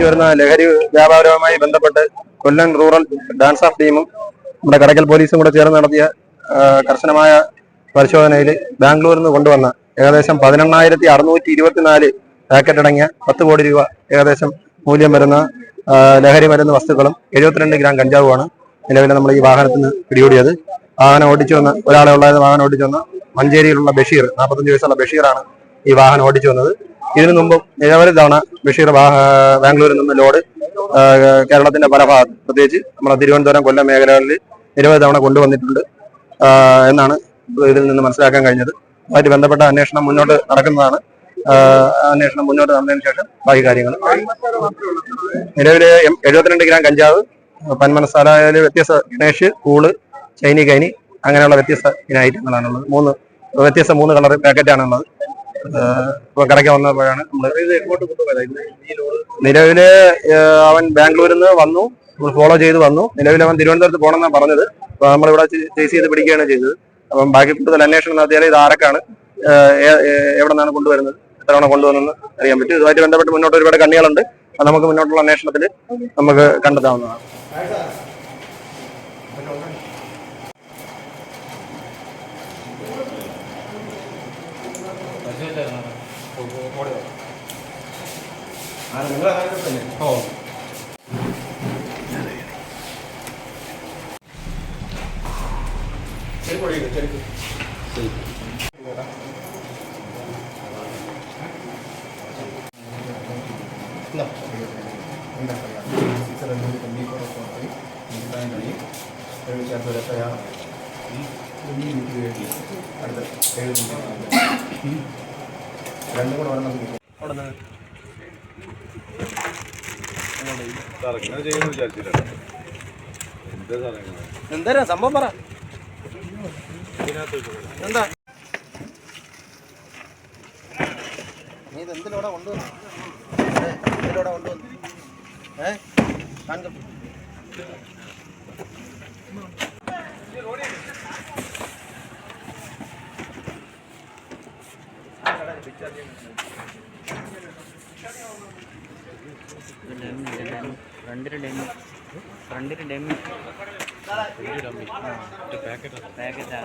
വർദ്ധിച്ചു വരുന്ന ലഹരി വ്യാപാരവുമായി ബന്ധപ്പെട്ട് കൊല്ലം റൂറൽ ഡാൻസ് ഓഫ് ടീമും നമ്മുടെ കടയ്ക്കൽ പോലീസും കൂടെ ചേർന്ന് നടത്തിയ കർശനമായ പരിശോധനയിൽ ബാംഗ്ലൂരിൽ നിന്ന് കൊണ്ടുവന്ന ഏകദേശം 11,624 പാക്കറ്റ് അടങ്ങിയ 10 കോടി രൂപ ഏകദേശം മൂല്യം വരുന്ന ലഹരി മരുന്ന് വസ്തുക്കളും 72 ഗ്രാം കഞ്ചാവുമാണ് നിലവിലെ നമ്മൾ ഈ വാഹനത്തിൽ നിന്ന് പിടികൂടിയത്. വാഹനം ഓടിച്ചു വന്ന ഒരാളെ ഉള്ളായിരുന്ന വാഹനം ഓടിച്ചു വന്ന മഞ്ചേരിയിലുള്ള ബഷീർ, 45 വയസ്സുള്ള ബഷീറാണ് ഈ വാഹനം ഓടിച്ചു വന്നത്. ഇതിനു മുമ്പും നിരവധി തവണ ബഷീർ ബാംഗ്ലൂരിൽ നിന്ന് ലോഡ് കേരളത്തിന്റെ പല ഭാഗത്ത്, പ്രത്യേകിച്ച് നമ്മുടെ തിരുവനന്തപുരം, കൊല്ലം മേഖലകളിൽ നിരവധി തവണ കൊണ്ടുവന്നിട്ടുണ്ട് എന്നാണ് ഇതിൽ നിന്ന് മനസ്സിലാക്കാൻ കഴിഞ്ഞത്. അതുമായിട്ട് ബന്ധപ്പെട്ട അന്വേഷണം മുന്നോട്ട് നടക്കുന്നതാണ്. അന്വേഷണം മുന്നോട്ട് നടന്നതിന് ശേഷം ബാക്കി കാര്യങ്ങൾ. നിലവിലെ 72 ഗ്രാം കഞ്ചാവ്, പന്മനസാലയിൽ വ്യത്യസ്ത ഗണേഷ്, കൂള്, ചൈനി കൈനി അങ്ങനെയുള്ള വ്യത്യസ്ത ഇന ഐറ്റങ്ങളാണുള്ളത്. 3 കളർ പാക്കറ്റാണുള്ളത്. ഇപ്പൊ കടയ്ക്ക് വന്നപ്പോഴാണ് നമ്മൾ നിലവില് അവൻ ബാംഗ്ലൂരിൽ നിന്ന് വന്നു, ഫോളോ ചെയ്ത് വന്നു. നിലവിൽ അവൻ തിരുവനന്തപുരത്ത് പോകണമെന്നാണ് പറഞ്ഞത്. അപ്പൊ നമ്മളിവിടെ ചേസ് ചെയ്ത് പിടിക്കുകയാണ് ചെയ്തത്. അപ്പം ബാക്കി കൂടുതൽ അന്വേഷണം നടത്തിയാൽ ഇത് ആരൊക്കെയാണ്, എവിടെ നിന്നാണ് കൊണ്ടുവരുന്നത്, എത്ര തവണ കൊണ്ടുവന്നെന്ന് അറിയാൻ പറ്റും. ഇതുമായിട്ട് ബന്ധപ്പെട്ട് മുന്നോട്ട് ഒരുപാട് കണ്ണികളുണ്ട്. അത് നമുക്ക് മുന്നോട്ടുള്ള അന്വേഷണത്തിൽ നമുക്ക് കണ്ടെത്താവുന്നതാണ്. എന്താ സംഭവം പറ. എന്താ നീ ഇതെന്തിലൂടെ കൊണ്ടുവന്നു? എന്തിലൂടെ കൊണ്ടുവന്നു? കാണിക്കും. ഫ്രണ്ടിൽ ഡെമ്മി പാക്കറ്റാ.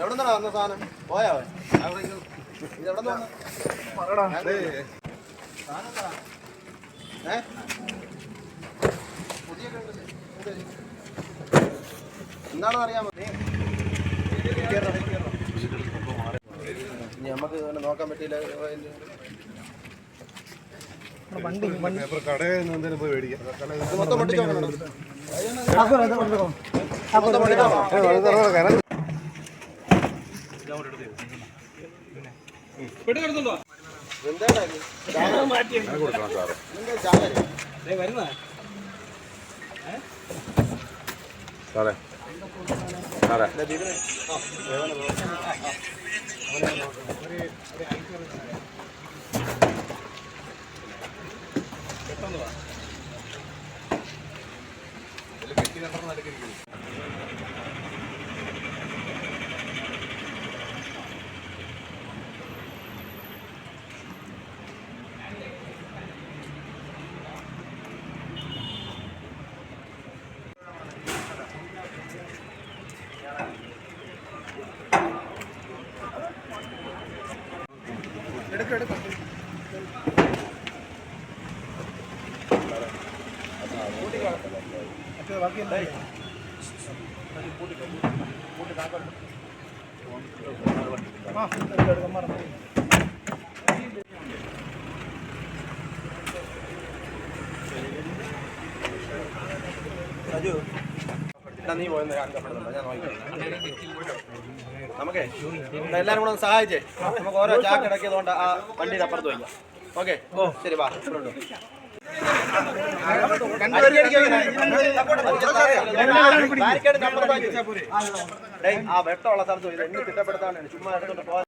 എവിടെന്നാ വന്ന സാധനം? പോയാ ഇതെവിടെ എന്താണെന്ന് അറിയാമോ? ഇനി നമുക്ക് നോക്കാൻ പറ്റിയില്ല. മൊത്തം പൊട്ടിച്ചോക്കണം. നീ പോയെന്ന് കാണിക്കപ്പെടുന്നുണ്ടോ? ഞാൻ നോക്കി. നമുക്കേ എല്ലാവരും കൂടെ ഒന്ന് സഹായിച്ചേ. നമുക്ക് ഓരോ ചാക്ക് ഇടക്കിയതുകൊണ്ട് ആ വണ്ടിയുടെ അപ്പുറത്ത് വയ്ക്കാം. ഓക്കെ, ശരി, വാ. ആ വെട്ടമുള്ള സ്ഥലത്ത് ഇത് എന്നെ തിട്ടപ്പെടുത്താനാണ് ചുമ്മാ എടുത്തോണ്ട് പോകാൻ.